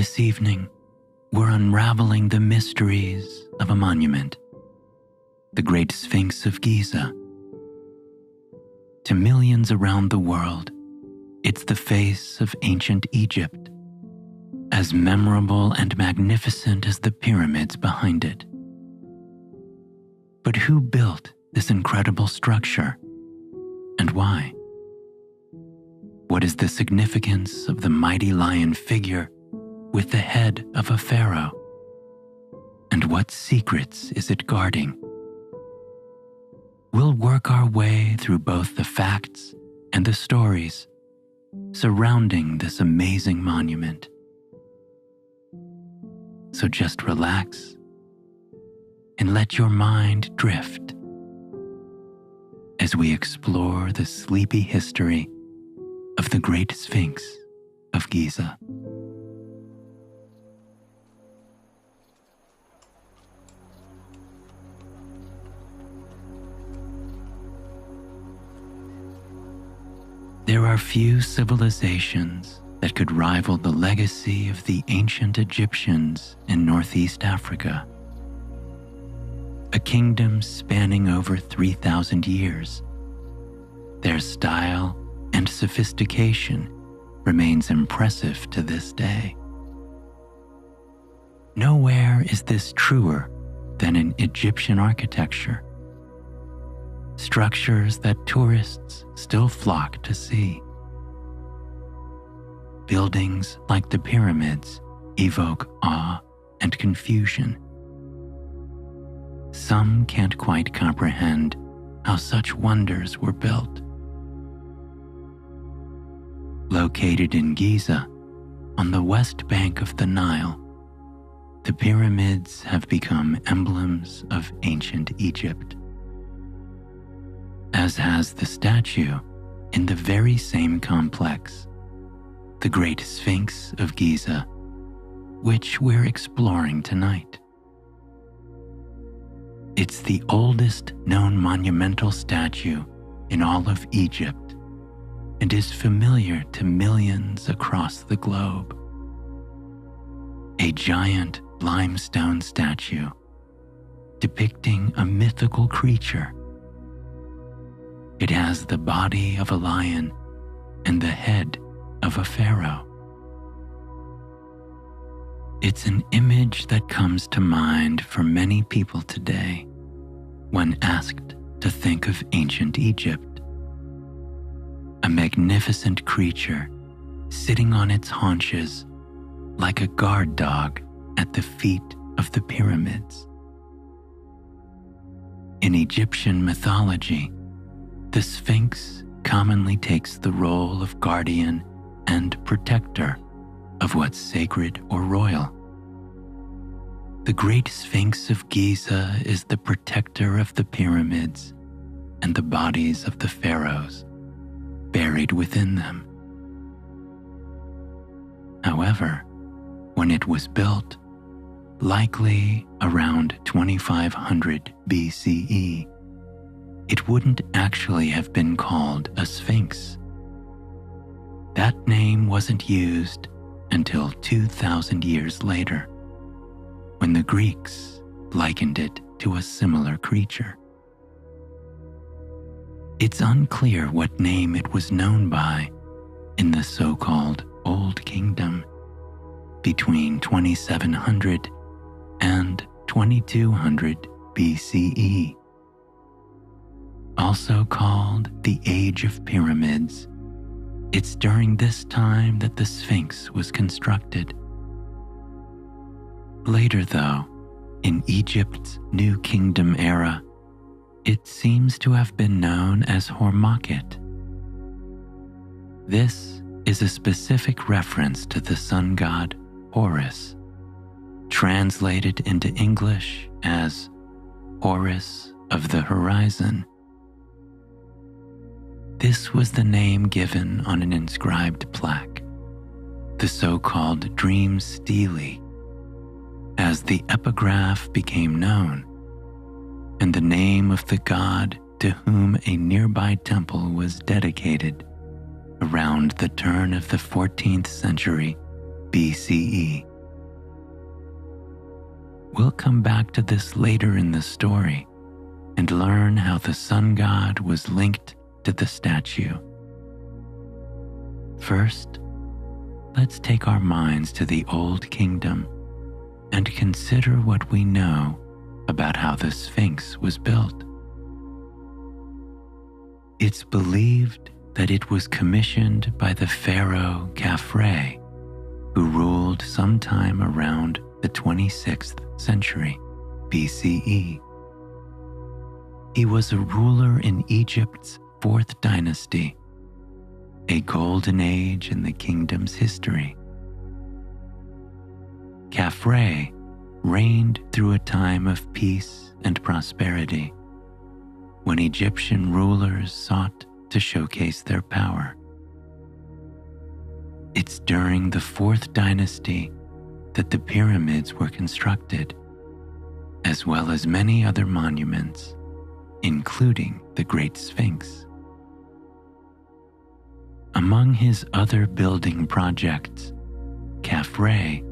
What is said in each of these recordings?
This evening, we're unraveling the mysteries of a monument, the Great Sphinx of Giza. To millions around the world, it's the face of ancient Egypt, as memorable and magnificent as the pyramids behind it. But who built this incredible structure, and why? What is the significance of the mighty lion figure with the head of a pharaoh? And what secrets is it guarding? We'll work our way through both the facts and the stories surrounding this amazing monument. So just relax and let your mind drift as we explore the sleepy history of the Great Sphinx of Giza. There are few civilizations that could rival the legacy of the ancient Egyptians in Northeast Africa. A kingdom spanning over 3,000 years, their style and sophistication remains impressive to this day. Nowhere is this truer than in Egyptian architecture, structures that tourists still flock to see. Buildings like the pyramids evoke awe and confusion. Some can't quite comprehend how such wonders were built. Located in Giza, on the west bank of the Nile, the pyramids have become emblems of ancient Egypt, as has the statue in the very same complex, the Great Sphinx of Giza, which we're exploring tonight. It's the oldest known monumental statue in all of Egypt and is familiar to millions across the globe. A giant limestone statue depicting a mythical creature. It has the body of a lion and the head of a pharaoh. It's an image that comes to mind for many people today when asked to think of ancient Egypt. A magnificent creature sitting on its haunches like a guard dog at the feet of the pyramids. In Egyptian mythology, the Sphinx commonly takes the role of guardian and protector of what's sacred or royal. The Great Sphinx of Giza is the protector of the pyramids and the bodies of the pharaohs buried within them. However, when it was built, likely around 2500 BCE, it wouldn't actually have been called a sphinx. That name wasn't used until 2,000 years later, when the Greeks likened it to a similar creature. It's unclear what name it was known by in the so-called Old Kingdom between 2700 and 2200 BCE. Also called the Age of Pyramids, it's during this time that the Sphinx was constructed. Later, though, in Egypt's New Kingdom era, it seems to have been known as Hormaket. This is a specific reference to the sun god Horus, translated into English as Horus of the Horizon. This was the name given on an inscribed plaque, the so-called Dream Stele, as the epigraph became known, and the name of the god to whom a nearby temple was dedicated around the turn of the 14th century BCE. We'll come back to this later in the story and learn how the sun god was linked to the statue. First, let's take our minds to the Old Kingdom and consider what we know about how the Sphinx was built. It's believed that it was commissioned by the pharaoh Khafre, who ruled sometime around the 26th century BCE. He was a ruler in Egypt's 4th dynasty, a golden age in the kingdom's history. Khafre reigned through a time of peace and prosperity, when Egyptian rulers sought to showcase their power. It's during the 4th dynasty that the pyramids were constructed, as well as many other monuments, including the Great Sphinx. Among his other building projects, Khafre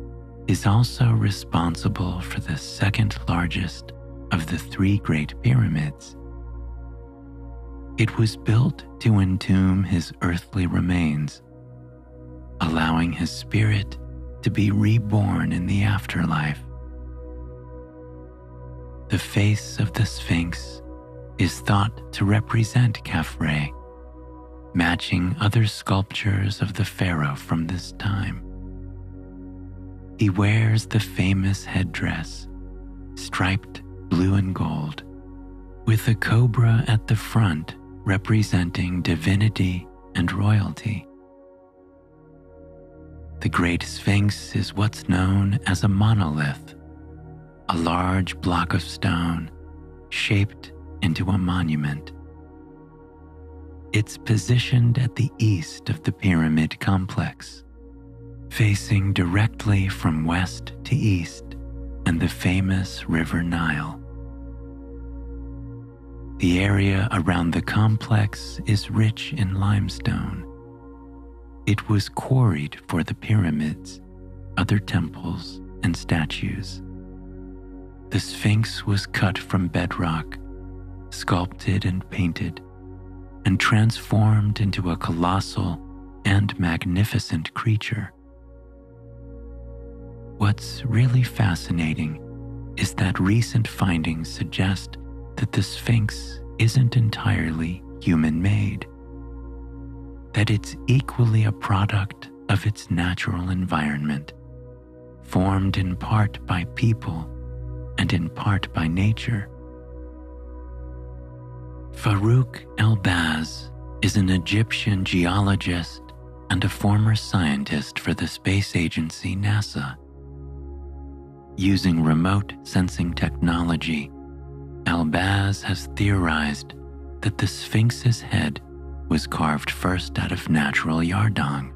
is also responsible for the second largest of the 3 Great Pyramids. It was built to entomb his earthly remains, allowing his spirit to be reborn in the afterlife. The face of the Sphinx is thought to represent Khafre, matching other sculptures of the pharaoh from this time. He wears the famous headdress, striped blue and gold, with a cobra at the front representing divinity and royalty. The Great Sphinx is what's known as a monolith, a large block of stone shaped into a monument. It's positioned at the east of the pyramid complex, facing directly from west to east and the famous River Nile. The area around the complex is rich in limestone. It was quarried for the pyramids, other temples, and statues. The Sphinx was cut from bedrock, sculpted and painted, and transformed into a colossal and magnificent creature. What's really fascinating is that recent findings suggest that the Sphinx isn't entirely human-made, that it's equally a product of its natural environment, formed in part by people and in part by nature. Farouk El-Baz is an Egyptian geologist and a former scientist for the space agency NASA. Using remote sensing technology, El-Baz has theorized that the Sphinx's head was carved first out of natural yardang.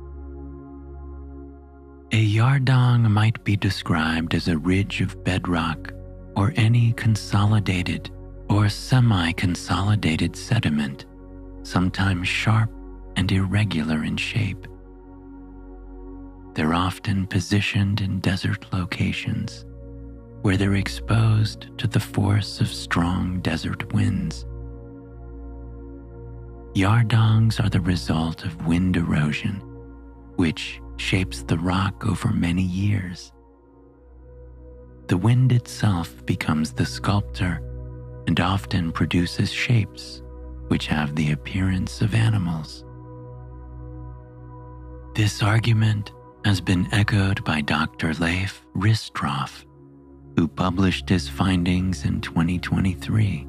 A yardang might be described as a ridge of bedrock or any consolidated or semi-consolidated sediment, sometimes sharp and irregular in shape. They're often positioned in desert locations, where they're exposed to the force of strong desert winds. Yardangs are the result of wind erosion, which shapes the rock over many years. The wind itself becomes the sculptor and often produces shapes which have the appearance of animals. This argument has been echoed by Dr. Leif Ristroff, who published his findings in 2023.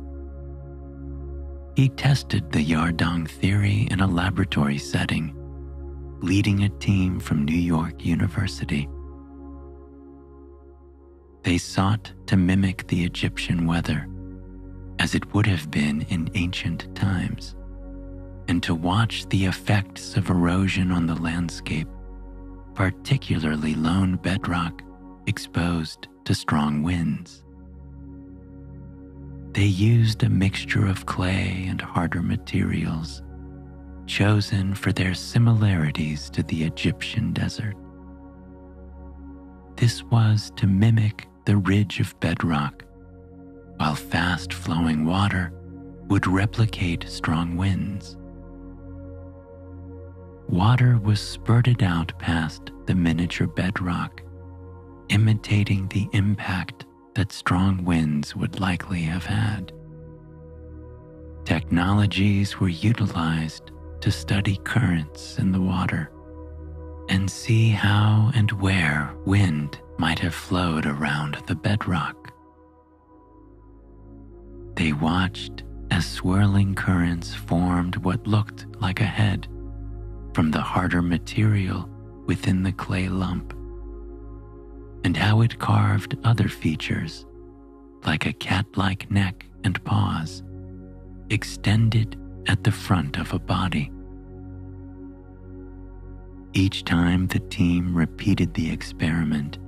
He tested the yardang theory in a laboratory setting, leading a team from New York University. They sought to mimic the Egyptian weather, as it would have been in ancient times, and to watch the effects of erosion on the landscape, particularly lone bedrock exposed to strong winds. They used a mixture of clay and harder materials, chosen for their similarities to the Egyptian desert. This was to mimic the ridge of bedrock, while fast-flowing water would replicate strong winds. Water was spurted out past the miniature bedrock, imitating the impact that strong winds would likely have had. Technologies were utilized to study currents in the water and see how and where wind might have flowed around the bedrock. They watched as swirling currents formed what looked like a head from the harder material within the clay lump, and how it carved other features like a cat-like neck and paws extended at the front of a body. Each time the team repeated the experiment,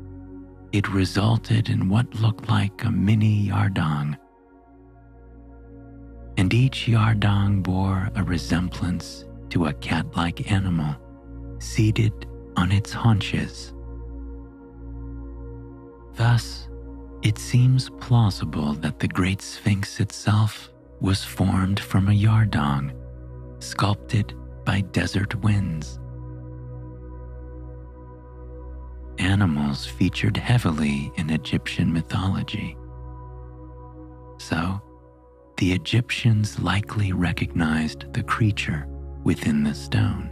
it resulted in what looked like a mini yardang, and each yardang bore a resemblance to a cat-like animal seated on its haunches. Thus, it seems plausible that the Great Sphinx itself was formed from a yardang, sculpted by desert winds. Animals featured heavily in Egyptian mythology. So, the Egyptians likely recognized the creature within the stone.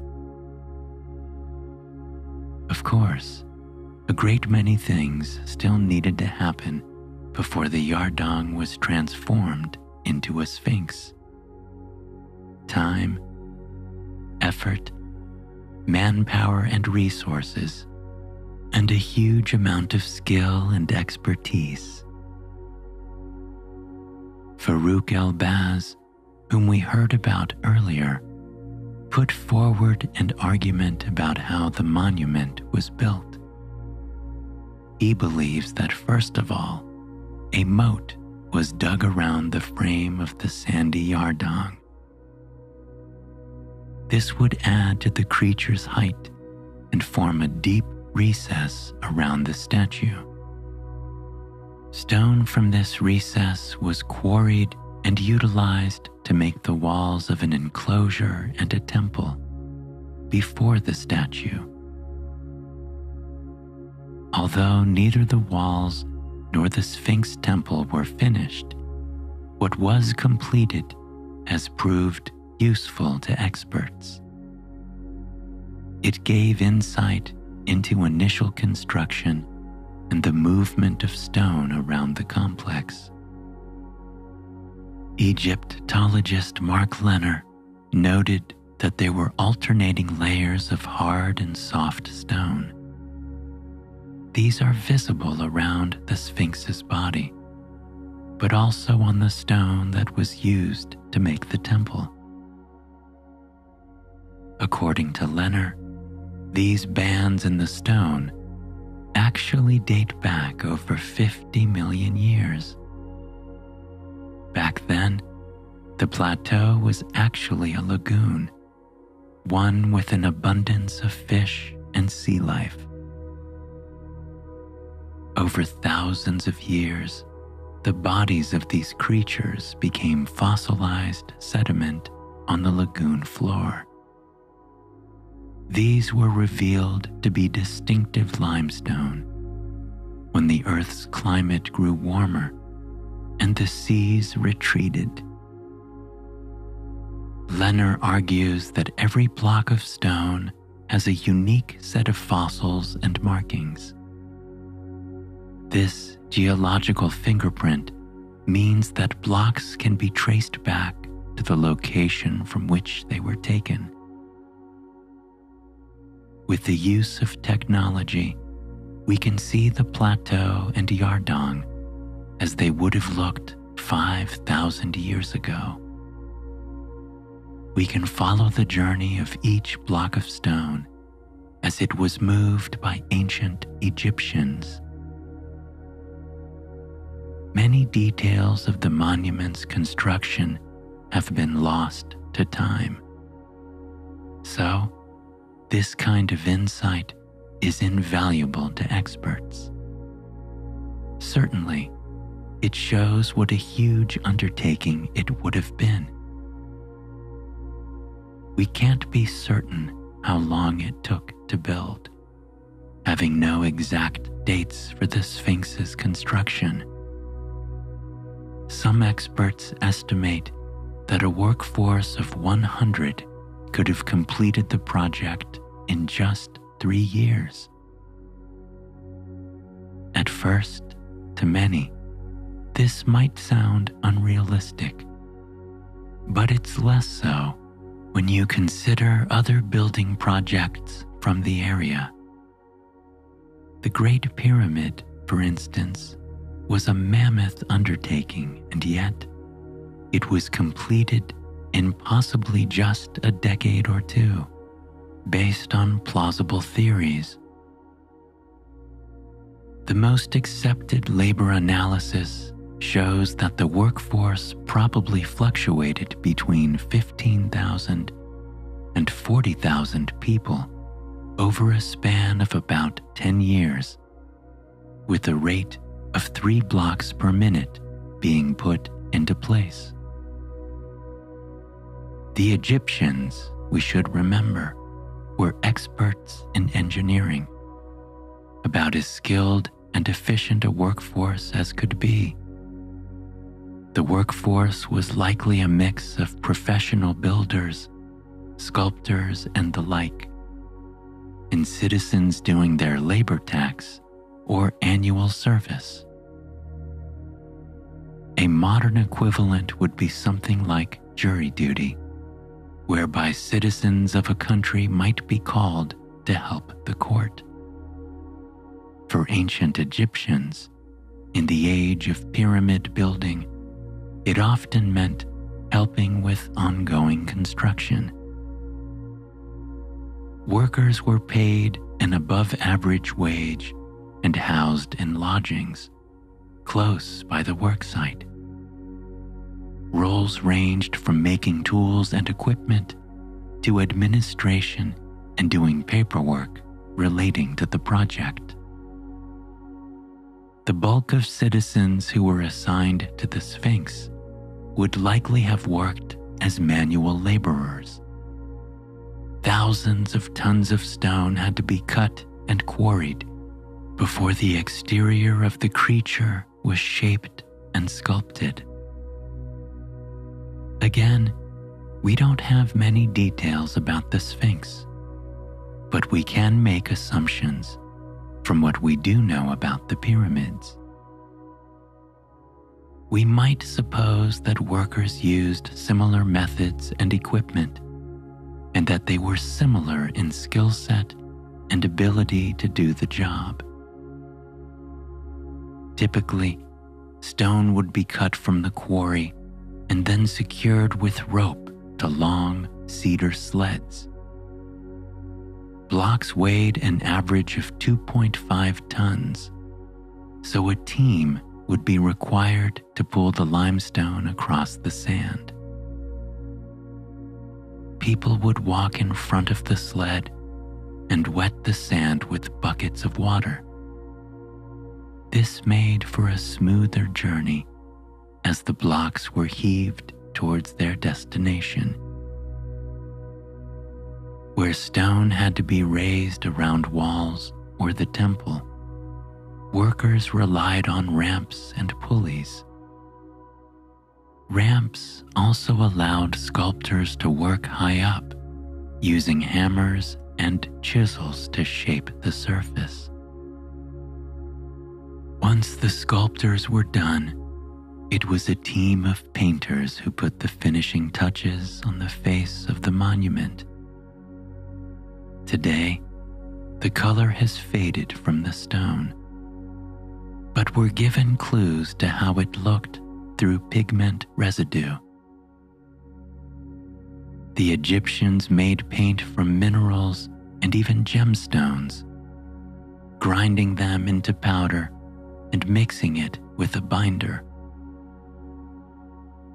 Of course, a great many things still needed to happen before the yardang was transformed into a sphinx. Time, effort, manpower and resources, and a huge amount of skill and expertise. Farouk el-Baz, whom we heard about earlier, put forward an argument about how the monument was built. He believes that first of all, a moat was dug around the frame of the sandy yardang. This would add to the creature's height and form a deep recess around the statue. Stone from this recess was quarried and utilized to make the walls of an enclosure and a temple before the statue. Although neither the walls nor the Sphinx temple were finished, what was completed has proved useful to experts. It gave insight into initial construction and the movement of stone around the complex. Egyptologist Mark Lenner noted that there were alternating layers of hard and soft stone. These are visible around the Sphinx's body, but also on the stone that was used to make the temple. According to Lenner, these bands in the stone actually date back over 50 million years. Back then, the plateau was actually a lagoon, one with an abundance of fish and sea life. Over thousands of years, the bodies of these creatures became fossilized sediment on the lagoon floor. These were revealed to be distinctive limestone when the Earth's climate grew warmer and the seas retreated. Lenner argues that every block of stone has a unique set of fossils and markings. This geological fingerprint means that blocks can be traced back to the location from which they were taken. With the use of technology, we can see the plateau and yardang as they would have looked 5,000 years ago. We can follow the journey of each block of stone as it was moved by ancient Egyptians. Many details of the monument's construction have been lost to time. So, this kind of insight is invaluable to experts. Certainly, it shows what a huge undertaking it would have been. We can't be certain how long it took to build, having no exact dates for the Sphinx's construction. Some experts estimate that a workforce of 100 could have completed the project in just 3 years. At first, to many, this might sound unrealistic, but it's less so when you consider other building projects from the area. The Great Pyramid, for instance, was a mammoth undertaking, and yet it was completed in possibly just a decade or two, based on plausible theories. The most accepted labor analysis shows that the workforce probably fluctuated between 15,000 and 40,000 people over a span of about 10 years, with a rate of 3 blocks per minute being put into place. The Egyptians, we should remember, were experts in engineering, about as skilled and efficient a workforce as could be. The workforce was likely a mix of professional builders, sculptors, and the like, and citizens doing their labor tax or annual service. A modern equivalent would be something like jury duty, whereby citizens of a country might be called to help the court. For ancient Egyptians, in the age of pyramid building, it often meant helping with ongoing construction. Workers were paid an above-average wage and housed in lodgings close by the worksite. Roles ranged from making tools and equipment to administration and doing paperwork relating to the project. The bulk of citizens who were assigned to the Sphinx would likely have worked as manual laborers. Thousands of tons of stone had to be cut and quarried before the exterior of the creature was shaped and sculpted. Again, we don't have many details about the Sphinx, but we can make assumptions from what we do know about the pyramids. We might suppose that workers used similar methods and equipment, and that they were similar in skill set and ability to do the job. Typically, stone would be cut from the quarry and then secured with rope to long cedar sleds. Blocks weighed an average of 2.5 tons, so a team would be required to pull the limestone across the sand. People would walk in front of the sled and wet the sand with buckets of water. This made for a smoother journey as the blocks were heaved towards their destination. Where stone had to be raised around walls or the temple, workers relied on ramps and pulleys. Ramps also allowed sculptors to work high up, using hammers and chisels to shape the surface. Once the sculptors were done, it was a team of painters who put the finishing touches on the face of the monument. Today, the color has faded from the stone, but we're given clues to how it looked through pigment residue. The Egyptians made paint from minerals and even gemstones, grinding them into powder and mixing it with a binder.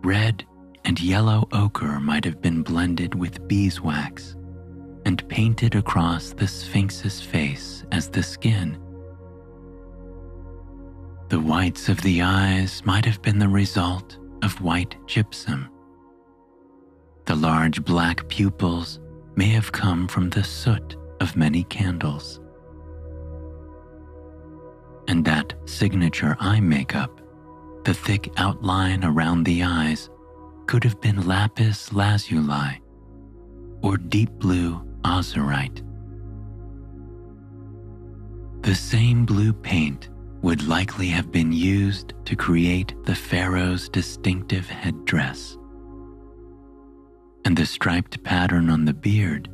Red and yellow ochre might have been blended with beeswax and painted across the Sphinx's face as the skin. The whites of the eyes might have been the result of white gypsum. The large black pupils may have come from the soot of many candles. And that signature eye makeup, the thick outline around the eyes, could have been lapis lazuli or deep blue azurite. The same blue paint would likely have been used to create the pharaoh's distinctive headdress, and the striped pattern on the beard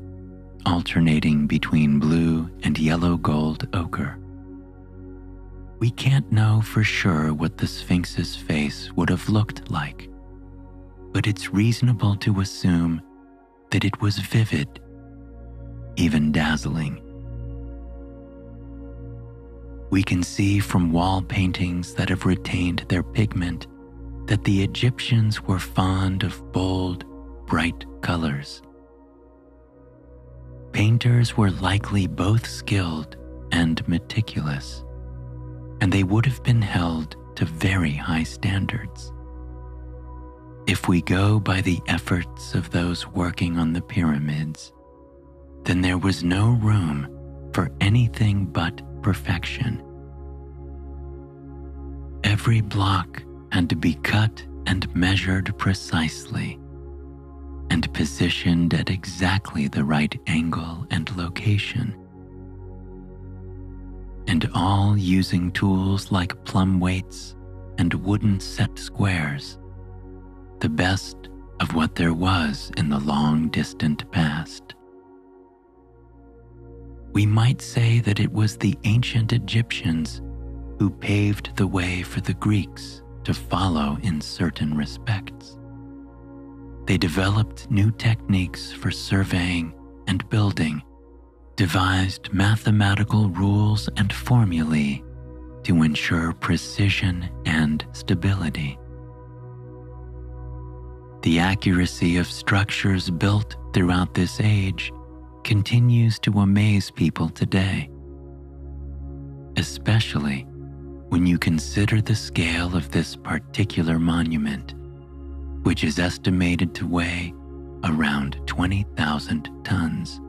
alternating between blue and yellow gold ochre. We can't know for sure what the Sphinx's face would have looked like, but it's reasonable to assume that it was vivid, even dazzling. We can see from wall paintings that have retained their pigment that the Egyptians were fond of bold, bright colors. Painters were likely both skilled and meticulous, and they would have been held to very high standards. If we go by the efforts of those working on the pyramids, then there was no room for anything but perfection. Every block had to be cut and measured precisely, and positioned at exactly the right angle and location, and all using tools like plumb weights and wooden set squares, the best of what there was in the long distant past. We might say that it was the ancient Egyptians who paved the way for the Greeks to follow in certain respects. They developed new techniques for surveying and building, devised mathematical rules and formulae to ensure precision and stability. The accuracy of structures built throughout this age continues to amaze people today, especially when you consider the scale of this particular monument, which is estimated to weigh around 20,000 tons.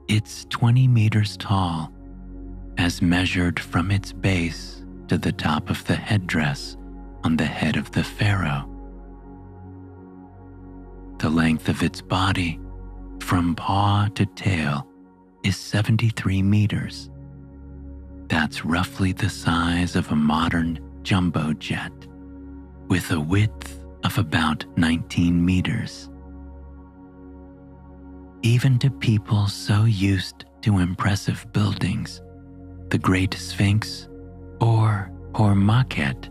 It's 20 meters tall, as measured from its base to the top of the headdress on the head of the pharaoh. The length of its body, from paw to tail, is 73 meters. That's roughly the size of a modern jumbo jet, with a width of about 19 meters. Even to people so used to impressive buildings, the Great Sphinx, or Hormaket,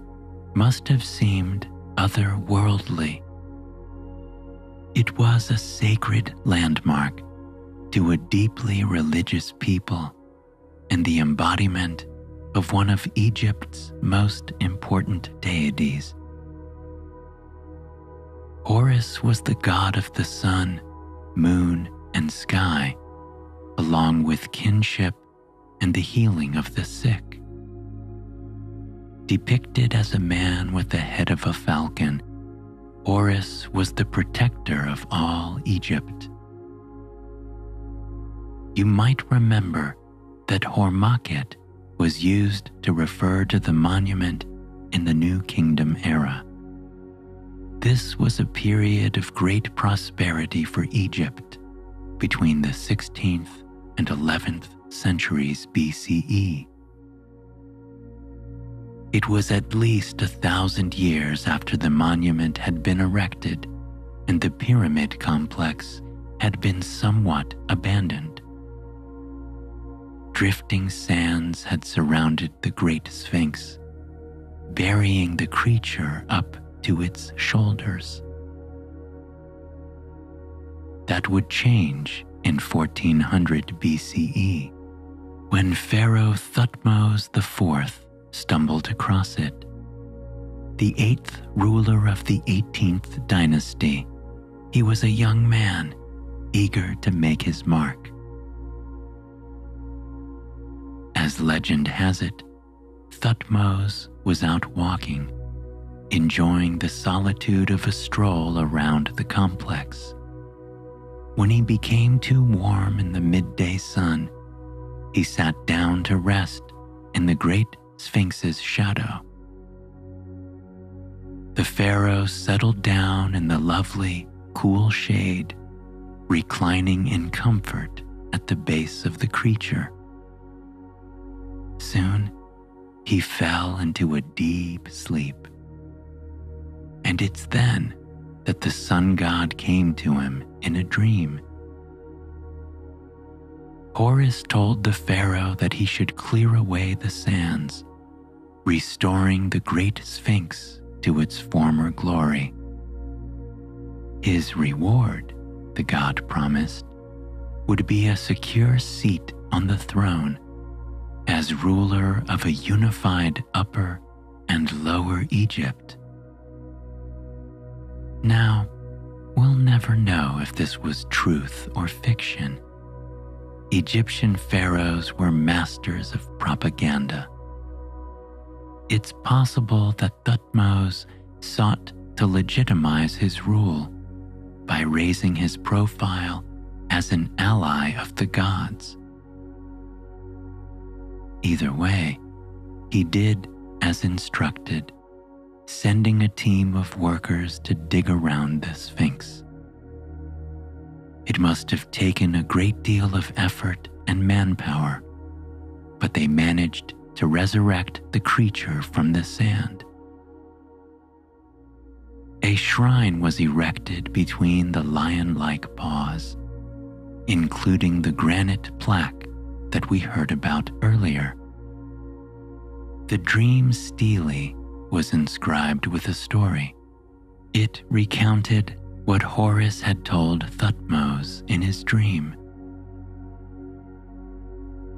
must have seemed otherworldly. It was a sacred landmark to a deeply religious people and the embodiment of one of Egypt's most important deities. Horus was the god of the sun, moon, and sky, along with kinship and the healing of the sick. Depicted as a man with the head of a falcon, Horus was the protector of all Egypt. You might remember that Hormaket was used to refer to the monument in the New Kingdom era. This was a period of great prosperity for Egypt between the 16th and 11th centuries BCE. It was at least 1,000 years after the monument had been erected and the pyramid complex had been somewhat abandoned. Drifting sands had surrounded the Great Sphinx, burying the creature up to its shoulders. That would change in 1400 BCE, when Pharaoh Thutmose IV stumbled across it. The 8th ruler of the 18th dynasty, he was a young man eager to make his mark. As legend has it, Thutmose was out walking, enjoying the solitude of a stroll around the complex. When he became too warm in the midday sun, he sat down to rest in the Great Sphinx's shadow. The pharaoh settled down in the lovely, cool shade, reclining in comfort at the base of the creature. Soon, he fell into a deep sleep. And it's then that the sun god came to him in a dream. Horus told the pharaoh that he should clear away the sands, restoring the Great Sphinx to its former glory. His reward, the god promised, would be a secure seat on the throne as ruler of a unified Upper and Lower Egypt. Now, we'll never know if this was truth or fiction. Egyptian pharaohs were masters of propaganda. It's possible that Thutmose sought to legitimize his rule by raising his profile as an ally of the gods. Either way, he did as instructed, sending a team of workers to dig around the Sphinx. It must have taken a great deal of effort and manpower, but they managed to resurrect the creature from the sand. A shrine was erected between the lion-like paws, including the granite plaque that we heard about earlier. The dream stele was inscribed with a story. It recounted what Horus had told Thutmose in his dream.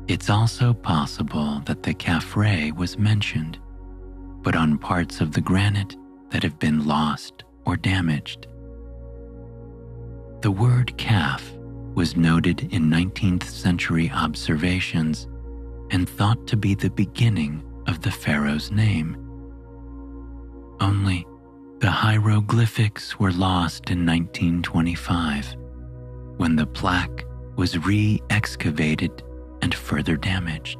It's also possible that the carve was mentioned, but on parts of the granite that have been lost or damaged. The word carve was noted in 19th century observations and thought to be the beginning of the pharaoh's name. Only the hieroglyphics were lost in 1925 when the plaque was re-excavated and further damaged.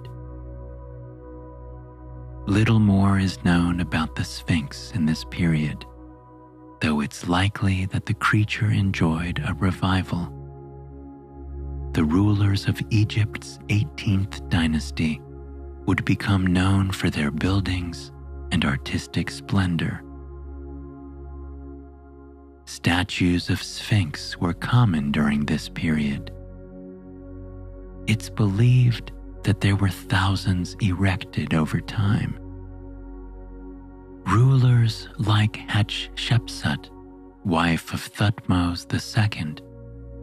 Little more is known about the Sphinx in this period, though it's likely that the creature enjoyed a revival. The rulers of Egypt's 18th dynasty would become known for their buildings and artistic splendor. Statues of Sphinx were common during this period. It's believed that there were thousands erected over time. Rulers like Hatshepsut, wife of Thutmose II,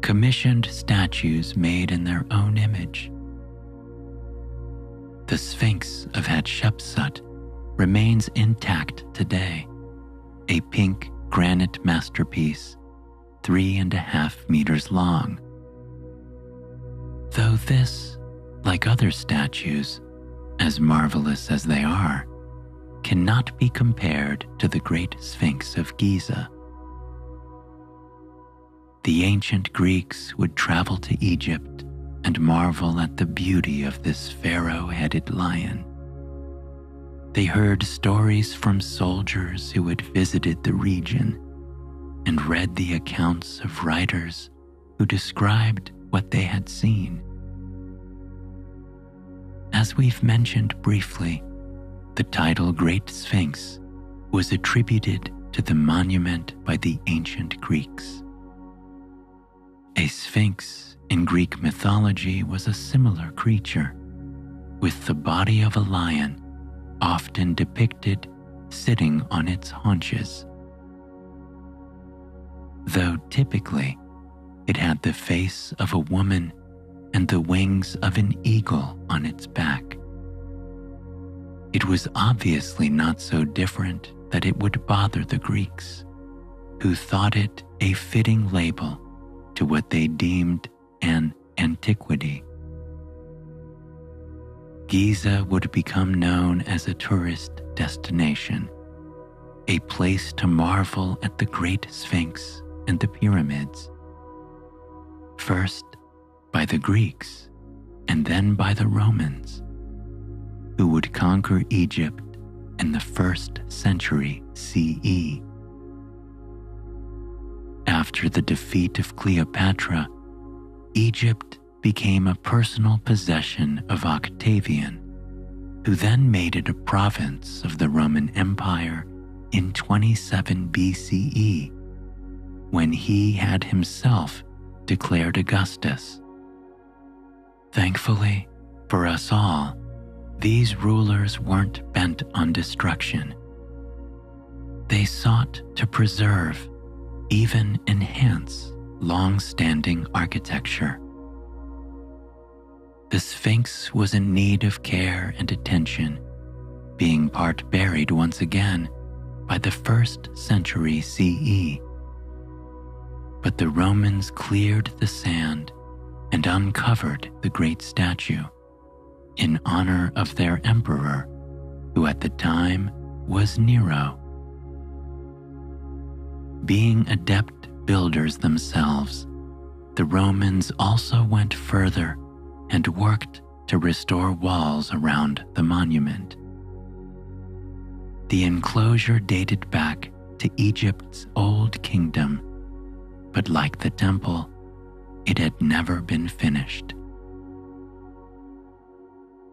commissioned statues made in their own image. The Sphinx of Hatshepsut remains intact today, a pink granite masterpiece 3.5 meters long. Though this, like other statues, as marvelous as they are, cannot be compared to the Great Sphinx of Giza. The ancient Greeks would travel to Egypt and marvel at the beauty of this pharaoh-headed lion. They heard stories from soldiers who had visited the region and read the accounts of writers who described what they had seen. As we've mentioned briefly, the title Great Sphinx was attributed to the monument by the ancient Greeks. A sphinx in Greek mythology was a similar creature, with the body of a lion often depicted sitting on its haunches. Though typically it had the face of a woman and the wings of an eagle on its back. It was obviously not so different that it would bother the Greeks, who thought it a fitting label to what they deemed an antiquity. Giza would become known as a tourist destination, a place to marvel at the Great Sphinx and the pyramids. First by the Greeks and then by the Romans, who would conquer Egypt in the 1st century CE. After the defeat of Cleopatra, Egypt became a personal possession of Octavian, who then made it a province of the Roman Empire in 27 BCE, when he had himself declared Augustus. Thankfully, for us all, these rulers weren't bent on destruction. They sought to preserve, even enhance, long-standing architecture. The Sphinx was in need of care and attention, being part buried once again by the 1st century CE. But the Romans cleared the sand and uncovered the great statue in honor of their emperor, who at the time was Nero. Being adept builders themselves, the Romans also went further and worked to restore walls around the monument. The enclosure dated back to Egypt's old kingdom, but like the temple, it had never been finished.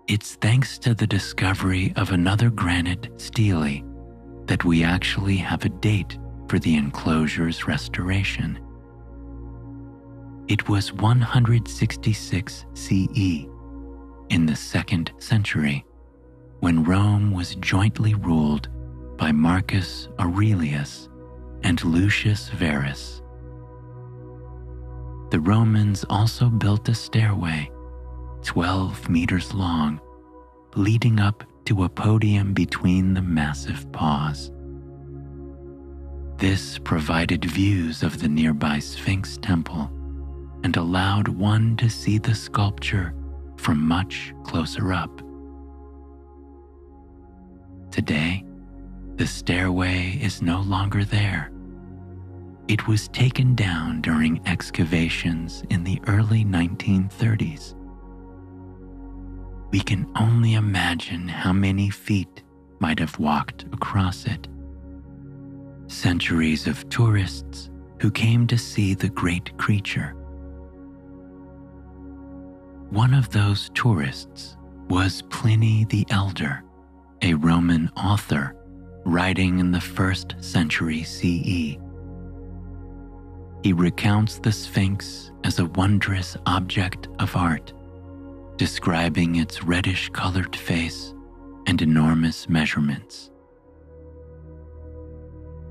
It's thanks to the discovery of another granite stele that we actually have a date for the enclosure's restoration. It was 166 CE, in the 2nd century, when Rome was jointly ruled by Marcus Aurelius and Lucius Verus. The Romans also built a stairway, 12 meters long, leading up to a podium between the massive paws. This provided views of the nearby Sphinx temple and allowed one to see the sculpture from much closer up. Today, the stairway is no longer there. It was taken down during excavations in the early 1930s. We can only imagine how many feet might have walked across it. Centuries of tourists who came to see the great creature. One of those tourists was Pliny the Elder, a Roman author writing in the 1st century CE. He recounts the Sphinx as a wondrous object of art, describing its reddish-colored face and enormous measurements.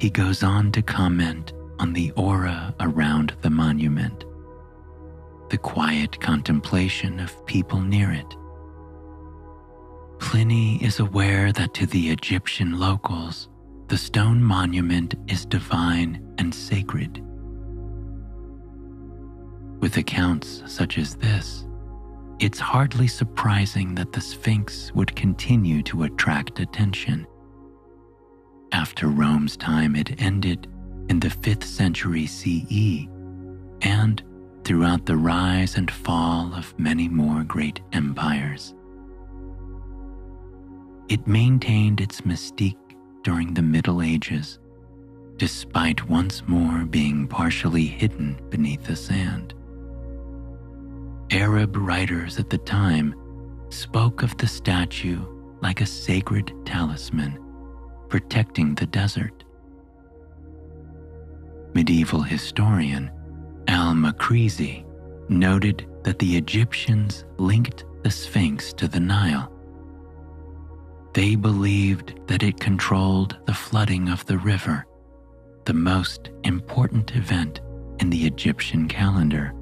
He goes on to comment on the aura around the monument, the quiet contemplation of people near it. Pliny is aware that to the Egyptian locals, the stone monument is divine and sacred. With accounts such as this, it's hardly surprising that the Sphinx would continue to attract attention. After Rome's time had ended in the 5th century CE, and throughout the rise and fall of many more great empires. It maintained its mystique during the Middle Ages, despite once more being partially hidden beneath the sand. Arab writers at the time spoke of the statue like a sacred talisman, protecting the desert. Medieval historian Al-Makrizi noted that the Egyptians linked the Sphinx to the Nile. They believed that it controlled the flooding of the river, the most important event in the Egyptian calendar.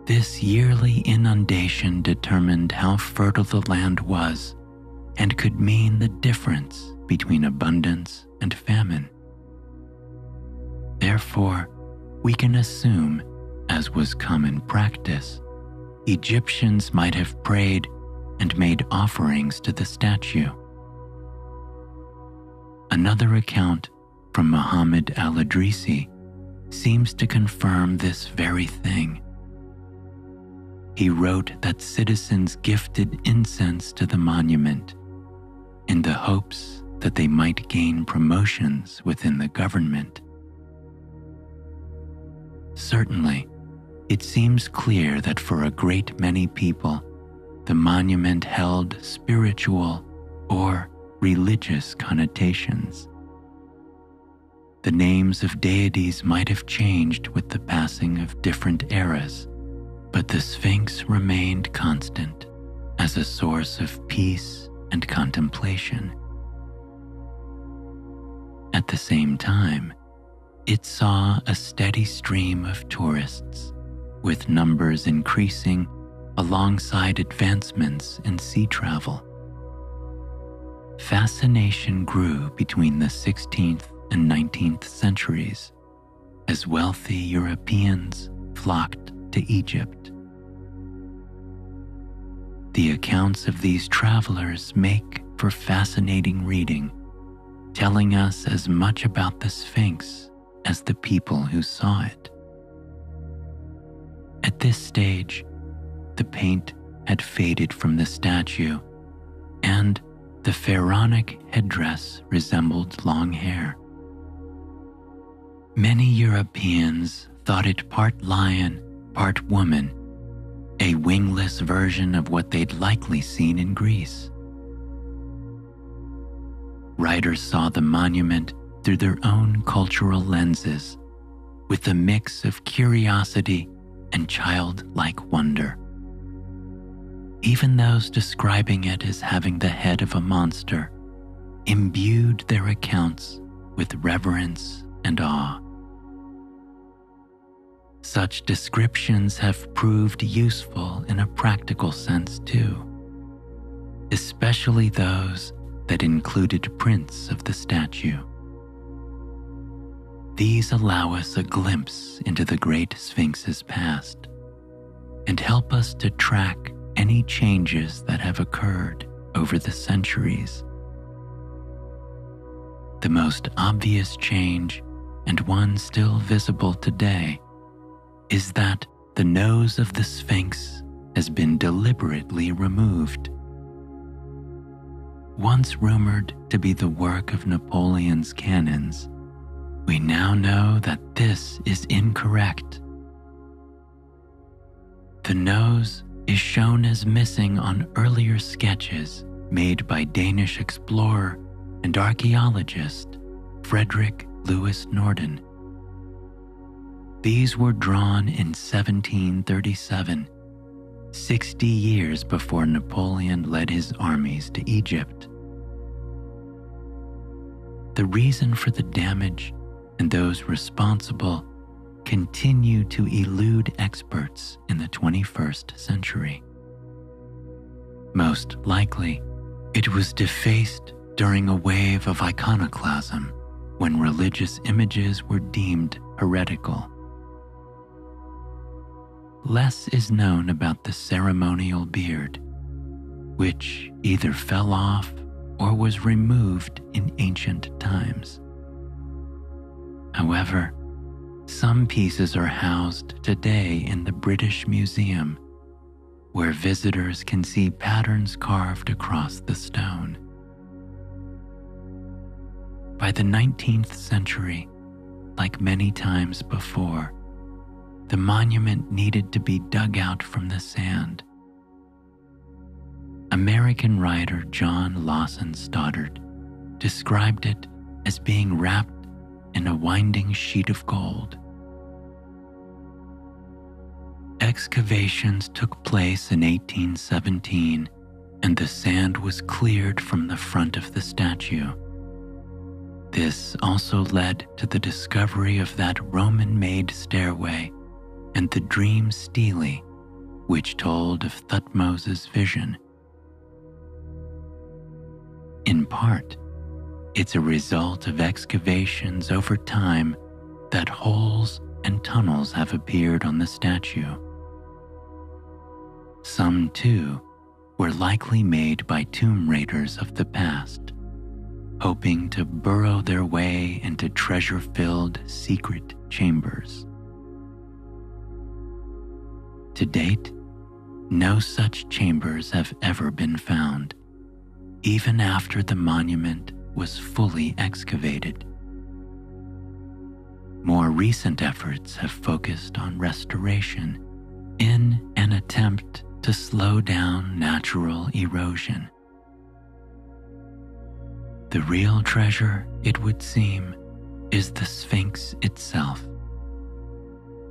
This yearly inundation determined how fertile the land was and could mean the difference between abundance and famine. Therefore, we can assume, as was common practice, Egyptians might have prayed and made offerings to the statue. Another account from Muhammad al-Idrisi seems to confirm this very thing. He wrote that citizens gifted incense to the monument in the hopes that they might gain promotions within the government. Certainly, it seems clear that for a great many people, the monument held spiritual or religious connotations. The names of deities might have changed with the passing of different eras, but the Sphinx remained constant as a source of peace and contemplation. At the same time, it saw a steady stream of tourists, with numbers increasing alongside advancements in sea travel. Fascination grew between the 16th and 19th centuries as wealthy Europeans flocked to Egypt. The accounts of these travelers make for fascinating reading, telling us as much about the Sphinx as the people who saw it. At this stage, the paint had faded from the statue, and the pharaonic headdress resembled long hair. Many Europeans thought it part lion, part woman, a wingless version of what they'd likely seen in Greece. Writers saw the monument through their own cultural lenses, with a mix of curiosity and childlike wonder. Even those describing it as having the head of a monster imbued their accounts with reverence and awe. Such descriptions have proved useful in a practical sense too, especially those that included prints of the statue. These allow us a glimpse into the Great Sphinx's past and help us to track any changes that have occurred over the centuries. The most obvious change, and one still visible today, is that the nose of the Sphinx has been deliberately removed. Once rumored to be the work of Napoleon's cannons, we now know that this is incorrect. The nose is shown as missing on earlier sketches made by Danish explorer and archaeologist Frederick Louis Norden. These were drawn in 1737, 60 years before Napoleon led his armies to Egypt. The reason for the damage and those responsible continue to elude experts in the 21st century. Most likely, it was defaced during a wave of iconoclasm when religious images were deemed heretical. Less is known about the ceremonial beard, which either fell off or was removed in ancient times. However, some pieces are housed today in the British Museum, where visitors can see patterns carved across the stone. By the 19th century, like many times before, the monument needed to be dug out from the sand. American writer John Lawson Stoddard described it as being wrapped in a winding sheet of gold. Excavations took place in 1817, and the sand was cleared from the front of the statue. This also led to the discovery of that Roman-made stairway and the dream stele, which told of Thutmose's vision. In part, it's a result of excavations over time that holes and tunnels have appeared on the statue. Some, too, were likely made by tomb raiders of the past, hoping to burrow their way into treasure-filled secret chambers. To date, no such chambers have ever been found, even after the monument was fully excavated. More recent efforts have focused on restoration in an attempt to slow down natural erosion. The real treasure, it would seem, is the Sphinx itself,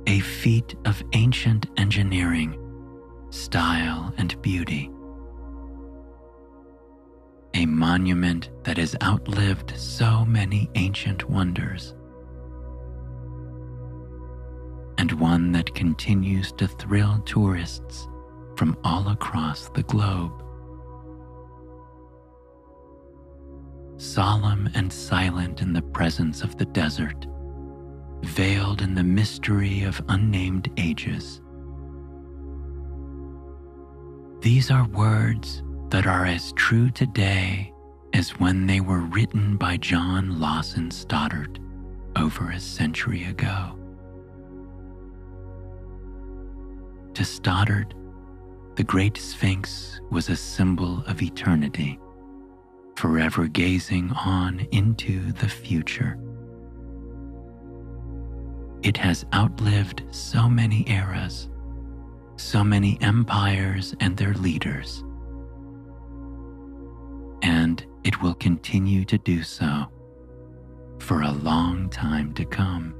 a feat of ancient engineering, style, and beauty. A monument that has outlived so many ancient wonders, and one that continues to thrill tourists from all across the globe. Solemn and silent in the presence of the desert, veiled in the mystery of unnamed ages. These are words that are as true today as when they were written by John Lawson Stoddard over a century ago. To Stoddard, the Great Sphinx was a symbol of eternity, forever gazing on into the future. It has outlived so many eras, so many empires and their leaders, and it will continue to do so for a long time to come.